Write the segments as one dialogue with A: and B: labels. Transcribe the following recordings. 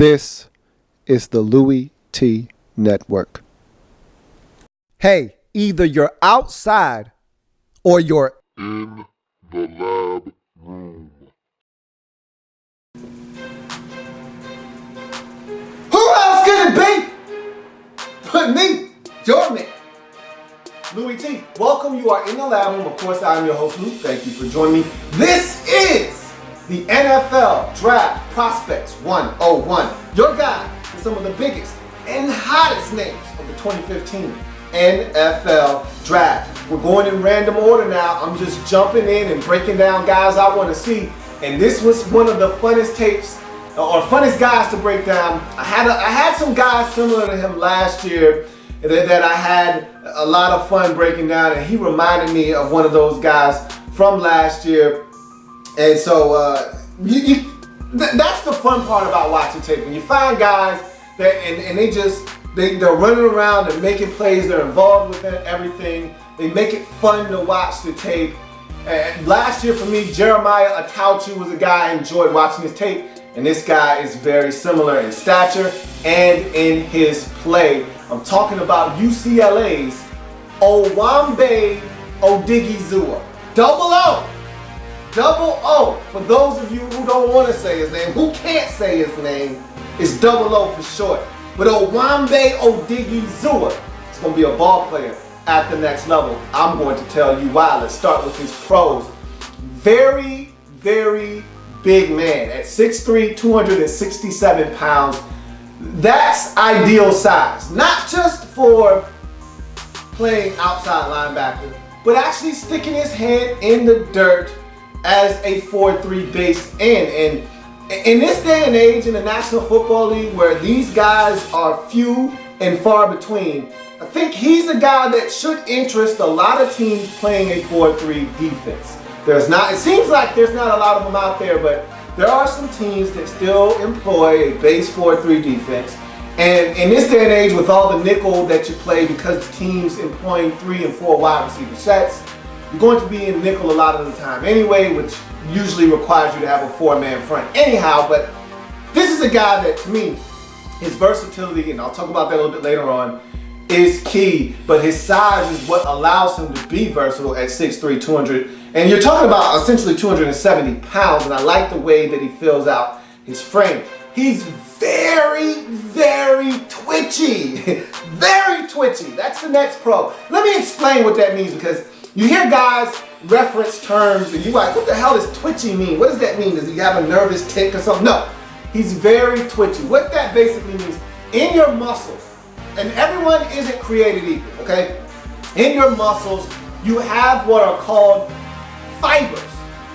A: This is the Louie T Network. Hey, either you're outside or you're
B: in the lab room.
A: Who else could it be but me, your man, Louie T? Welcome. You are in the lab room. Of course, I'm your host, Lou. Thank you for joining me. This is the NFL Draft Prospects 101. Your guide to some of the biggest and hottest names of the 2015 NFL Draft. We're going in random order now. I'm just jumping in and breaking down guys I want to see. And this was one of the funnest tapes or funnest guys to break down. I had some guys similar to him last year that I had a lot of fun breaking down, and he reminded me of one of those guys from last year. And so that's the fun part about watching tape. When you find guys that and they're running around, they're making plays, they're involved with everything. They make it fun to watch the tape. And last year for me, Jeremiah Atauchu was a guy I enjoyed watching his tape. And this guy is very similar in stature and in his play. I'm talking about UCLA's Owamagbe Odighizuwa. Double O, for those of you who don't want to say his name, who can't say his name, is double O for short. But Owamagbe Odighizuwa is going to be a ball player at the next level. I'm going to tell you why. Let's start with his pros. Very, very big man at 6'3", 267 pounds. That's ideal size. Not just for playing outside linebacker, but actually sticking his hand in the dirt as a 4-3 base end. And in this day and age in the National Football League where these guys are few and far between, I think he's a guy that should interest a lot of teams playing a 4-3 defense. It seems like there's not a lot of them out there, but there are some teams that still employ a base 4-3 defense. And in this day and age with all the nickel that you play, because the team's employing 3 and 4 wide receiver sets, you're going to be in nickel a lot of the time anyway, which usually requires you to have a 4-man front anyhow. But this is a guy that, to me, his versatility, and I'll talk about that a little bit later on, is key. But his size is what allows him to be versatile at 6'3", 200. And you're talking about essentially 270 pounds, and I like the way that he fills out his frame. He's very, very twitchy. Very twitchy. That's the next pro. Let me explain what that means, because you hear guys reference terms and you're like, what the hell does twitchy mean? What does that mean? Does he have a nervous tick or something? No, he's very twitchy. What that basically means, in your muscles, and everyone isn't created equal, okay? In your muscles, you have what are called fibers.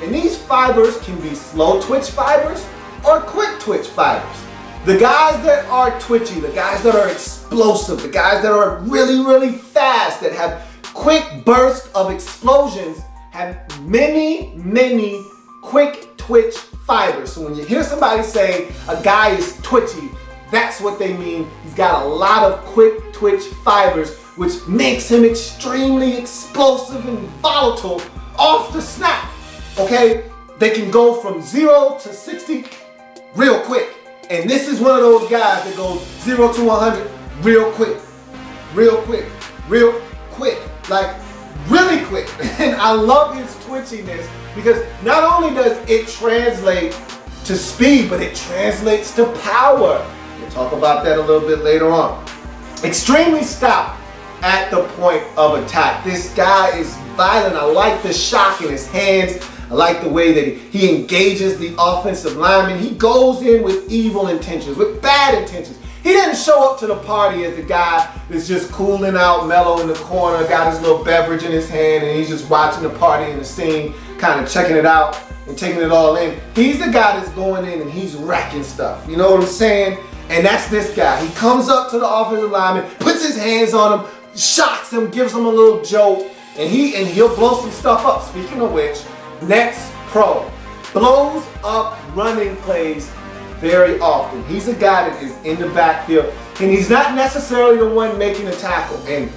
A: And these fibers can be slow twitch fibers or quick twitch fibers. The guys that are twitchy, the guys that are explosive, the guys that are really, really fast, that have quick bursts of explosions, have many, many quick twitch fibers. So when you hear somebody say a guy is twitchy, that's what they mean. He's got a lot of quick twitch fibers, which makes him extremely explosive and volatile off the snap. Okay? They can go from 0 to 60 real quick. And this is one of those guys that goes 0 to 100 real quick. Real quick. Real quick. Like, really quick. And I love his twitchiness, because not only does it translate to speed, but it translates to power. We'll talk about that a little bit later on. Extremely stout at the point of attack. This guy is violent. I like the shock in his hands. I like the way that he engages the offensive lineman. He goes in with evil intentions, with bad intentions. He didn't show up to the party as a guy that's just cooling out, mellow in the corner, got his little beverage in his hand, and he's just watching the party and the scene, kind of checking it out and taking it all in. He's the guy that's going in and he's wrecking stuff. You know what I'm saying? And that's this guy. He comes up to the offensive lineman, puts his hands on him, shocks him, gives him a little jolt, and he'll blow some stuff up. Speaking of which, next pro blows up running plays very often. He's a guy that is in the backfield, and he's not necessarily the one making a tackle. And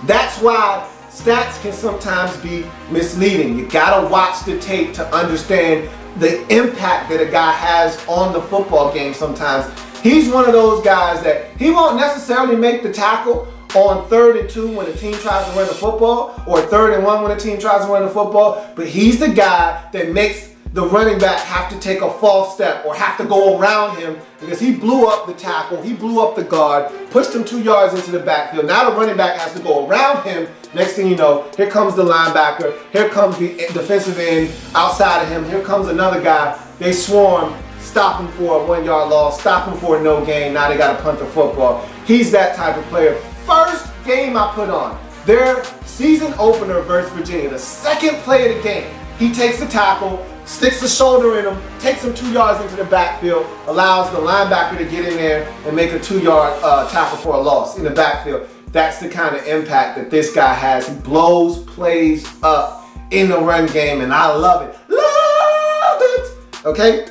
A: that's why stats can sometimes be misleading. You gotta watch the tape to understand the impact that a guy has on the football game sometimes. He's one of those guys that he won't necessarily make the tackle on 3rd and 2 when the team tries to run the football, or 3rd and 1 when the team tries to run the football, but he's the guy that makes the running back have to take a false step or have to go around him because he blew up the tackle, he blew up the guard, pushed him 2 yards into the backfield. Now the running back has to go around him. Next thing you know, here comes the linebacker, here comes the defensive end outside of him, here comes another guy. They swarm, stop him for a 1-yard loss, stop him for a no gain. Now they got to punt the football. He's that type of player. First game I put on, their season opener versus Virginia, the second play of the game, he takes the tackle, sticks the shoulder in him, takes him 2 yards into the backfield, allows the linebacker to get in there and make a 2-yard tackle for a loss in the backfield. That's the kind of impact that this guy has. He blows plays up in the run game, and I love it. Love it! Okay?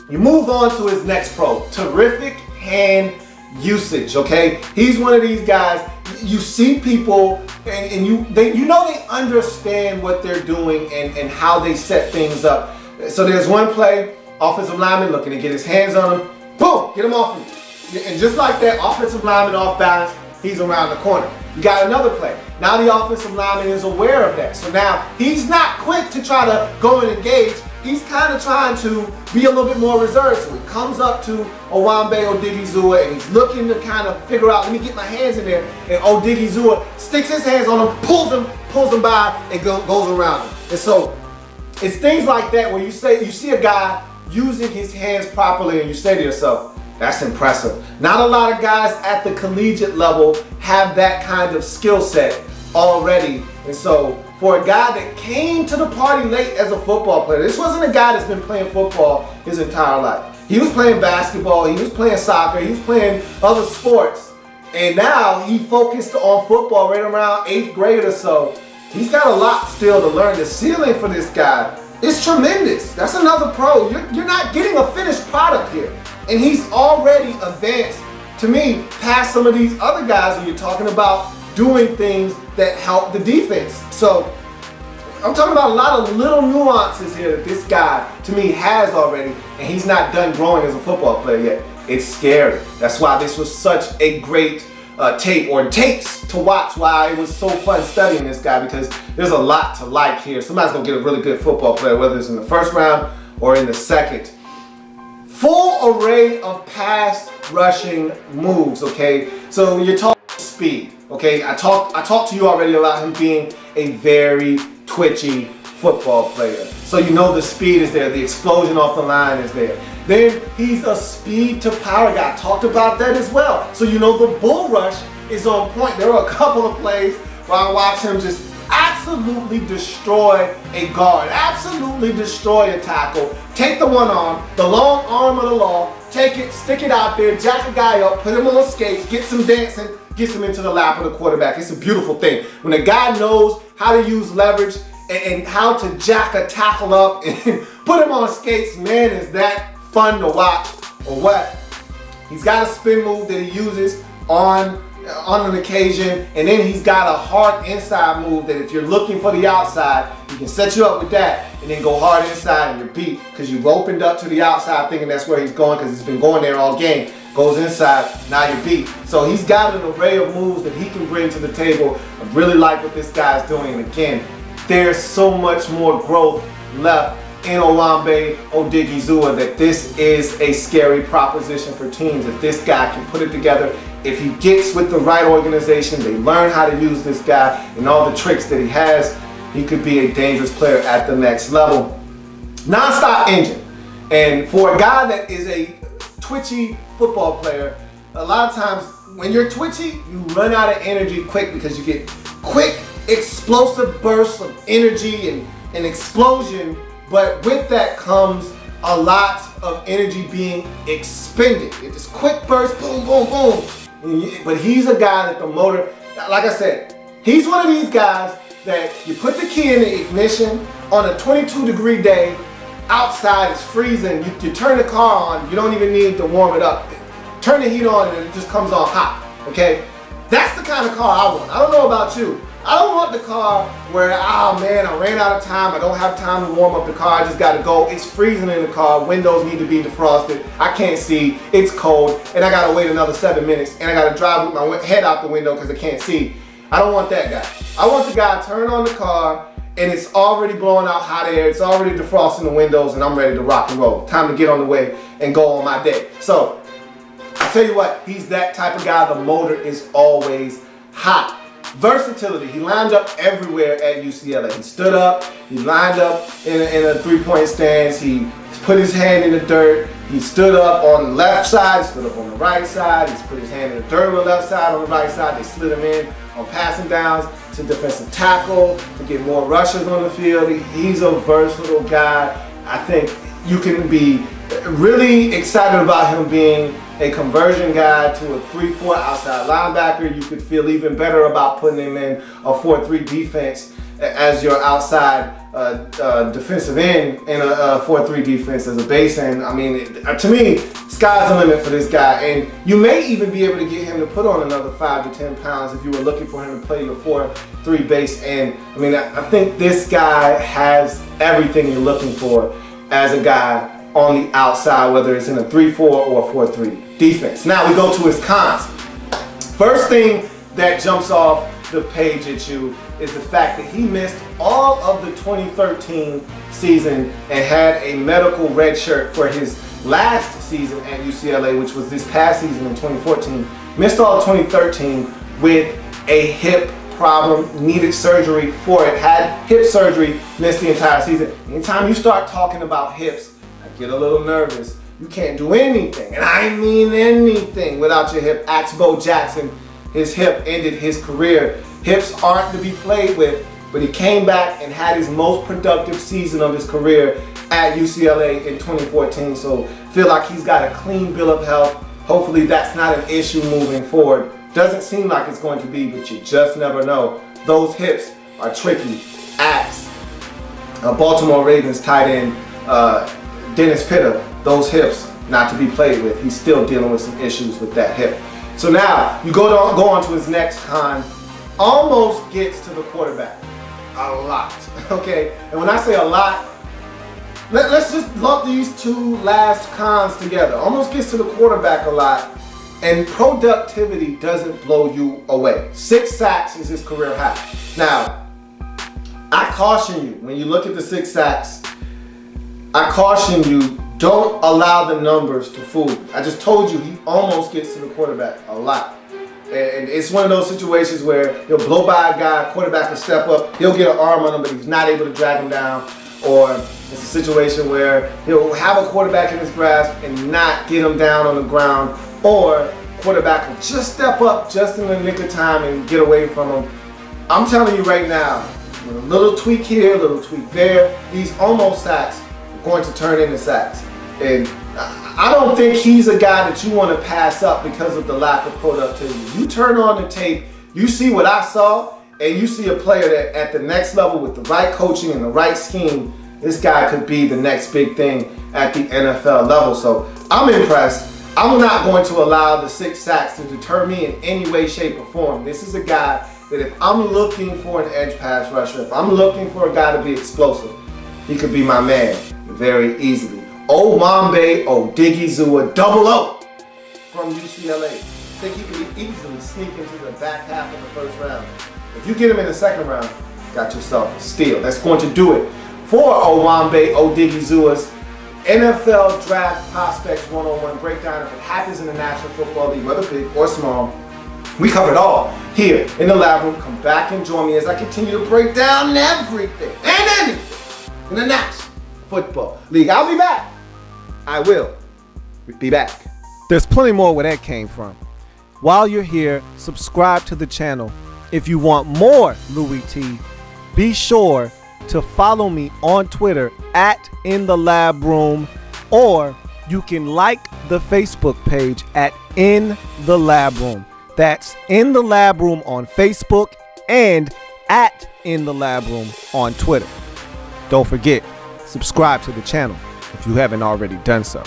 A: You move on to his next pro. Terrific hand usage, okay? He's one of these guys, you see people and you know they understand what they're doing and how they set things up. So there's one play, offensive lineman looking to get his hands on him, boom, get him off of me. And just like that, offensive lineman off balance, he's around the corner. You got another play. Now the offensive lineman is aware of that. So now he's not quick to try to go and engage. He's kind of trying to be a little bit more reserved. So he comes up to Owamagbe Odighizuwa and he's looking to kind of figure out, let me get my hands in there. And Odighizuwa sticks his hands on him, pulls him by, and goes around him. And so it's things like that where you see a guy using his hands properly and you say to yourself, that's impressive. Not a lot of guys at the collegiate level have that kind of skill set already. And so for a guy that came to the party late as a football player, this wasn't a guy that's been playing football his entire life. He was playing basketball, he was playing soccer, he was playing other sports, and now he focused on football right around 8th grade or so. He's got a lot still to learn. The ceiling for this guy is tremendous. That's another pro. You're not getting a finished product here. And he's already advanced, to me, past some of these other guys when you're talking about doing things that help the defense. So I'm talking about a lot of little nuances here that this guy, to me, has already, and he's not done growing as a football player yet. It's scary. That's why this was such a great tape, or tapes to watch, why it was so fun studying this guy, because there's a lot to like here. Somebody's gonna get a really good football player, whether it's in the first round or in the second. Full array of pass rushing moves, okay? So you're talking speed, okay? I talked to you already about him being a very twitchy football player. So you know the speed is there, the explosion off the line is there. Then he's a speed to power guy. I talked about that as well. So you know the bull rush is on point. There were a couple of plays where I watched him just absolutely destroy a guard, absolutely destroy a tackle, take the one arm, the long arm of the law, take it, stick it out there, jack a guy up, put him on skates, get some dancing, gets him into the lap of the quarterback. It's a beautiful thing. When a guy knows how to use leverage and how to jack a tackle up and put him on skates, man, is that fun to watch or what? He's got a spin move that he uses on an occasion, and then he's got a hard inside move that if you're looking for the outside, he can set you up with that and then go hard inside and you're beat because you've opened up to the outside thinking that's where he's going because he's been going there all game. Goes inside, now you're beat. So he's got an array of moves that he can bring to the table. I really like what this guy's doing, and again, there's so much more growth left in Owamagbe Odighizuwa that this is a scary proposition for teams. If this guy can put it together, if he gets with the right organization, they learn how to use this guy and all the tricks that he has, he could be a dangerous player at the next level. Non-stop engine. And for a guy that is a twitchy football player, a lot of times when you're twitchy, you run out of energy quick because you get quick, explosive bursts of energy and an explosion. But with that comes a lot of energy being expended. It's this quick burst, boom, boom, boom. But he's a guy that the motor, like I said, he's one of these guys that you put the key in the ignition on a 22-degree day, outside it's freezing, you turn the car on, you don't even need to warm it up. Turn the heat on and it just comes on hot, okay? That's the kind of car I want. I don't know about you. I don't want the car where, oh man, I ran out of time. I don't have time to warm up the car. I just got to go. It's freezing in the car. Windows need to be defrosted. I can't see. It's cold. And I got to wait another 7 minutes. And I got to drive with my head out the window because I can't see. I don't want that guy. I want the guy to turn on the car and it's already blowing out hot air. It's already defrosting the windows and I'm ready to rock and roll. Time to get on the way and go on my day. So I tell you what, he's that type of guy. The motor is always hot. Versatility. He lined up everywhere at UCLA. He stood up. He lined up in a three-point stance. He put his hand in the dirt. He stood up on the left side. Stood up on the right side. He's put his hand in the dirt on the left side. On the right side, they slid him in on passing downs to defensive tackle to get more rushers on the field. He's a versatile guy. I think you can be really excited about him being a conversion guy to a 3-4 outside linebacker. You could feel even better about putting him in a 4-3 defense as your outside defensive end in a 4-3 defense as a base end. I mean, to me, sky's the limit for this guy. And you may even be able to get him to put on another 5 to 10 pounds if you were looking for him to play your 4-3 base end. I mean, I think this guy has everything you're looking for as a guy on the outside, whether it's in a 3-4 or a 4-3 defense. Now we go to his cons. First thing that jumps off the page at you is the fact that he missed all of the 2013 season and had a medical red shirt for his last season at UCLA, which was this past season in 2014. Missed all of 2013 with a hip problem, needed surgery for it, had hip surgery, missed the entire season. Anytime you start talking about hips, I get a little nervous. You can't do anything, and I mean anything, without your hip. Ask Bo Jackson. His hip ended his career. Hips aren't to be played with, but he came back and had his most productive season of his career at UCLA in 2014. So feel like he's got a clean bill of health. Hopefully that's not an issue moving forward. Doesn't seem like it's going to be, but you just never know. Those hips are tricky. Ask Baltimore Ravens tight end Dennis Pitta. Those hips not to be played with. He's still dealing with some issues with that hip. So now you go on to his next con. Almost gets to the quarterback a lot. Okay, and when I say a lot, let's just lump these two last cons together. Almost gets to the quarterback a lot, and productivity doesn't blow you away. 6 sacks is his career high. Now, I caution you, when you look at the 6 sacks, I caution you, don't allow the numbers to fool you. I just told you he almost gets to the quarterback a lot. And it's one of those situations where he'll blow by a guy, quarterback will step up, he'll get an arm on him, but he's not able to drag him down. Or it's a situation where he'll have a quarterback in his grasp and not get him down on the ground. Or quarterback will just step up just in the nick of time and get away from him. I'm telling you right now, with a little tweak here, a little tweak there, these almost sacks are going to turn into sacks. And I don't think he's a guy that you want to pass up because of the lack of productivity. You turn on the tape, you see what I saw, and you see a player that at the next level with the right coaching and the right scheme, this guy could be the next big thing at the NFL level. So I'm impressed. I'm not going to allow the 6 sacks to deter me in any way, shape, or form. This is a guy that if I'm looking for an edge pass rusher, if I'm looking for a guy to be explosive, he could be my man very easily. Owamagbe Odighizuwa, double O from UCLA. I think he could easily sneak into the back half of the first round. If you get him in the second round, got yourself a steal. That's going to do it for Owamagbe Odighizuwa's NFL Draft Prospects 101 breakdown. If it happens in the National Football League, whether big or small, we cover it all here in the lab room. Come back and join me as I continue to break down everything and anything in the National Football League. I'll be back. I will be back. There's plenty more where that came from. While you're here, subscribe to the channel. If you want more Louie T, be sure to follow me on Twitter at In The Lab Room, or you can like the Facebook page at In The Lab Room. That's In The Lab Room on Facebook and at In The Lab Room on Twitter. Don't forget, subscribe to the channel if you haven't already done so.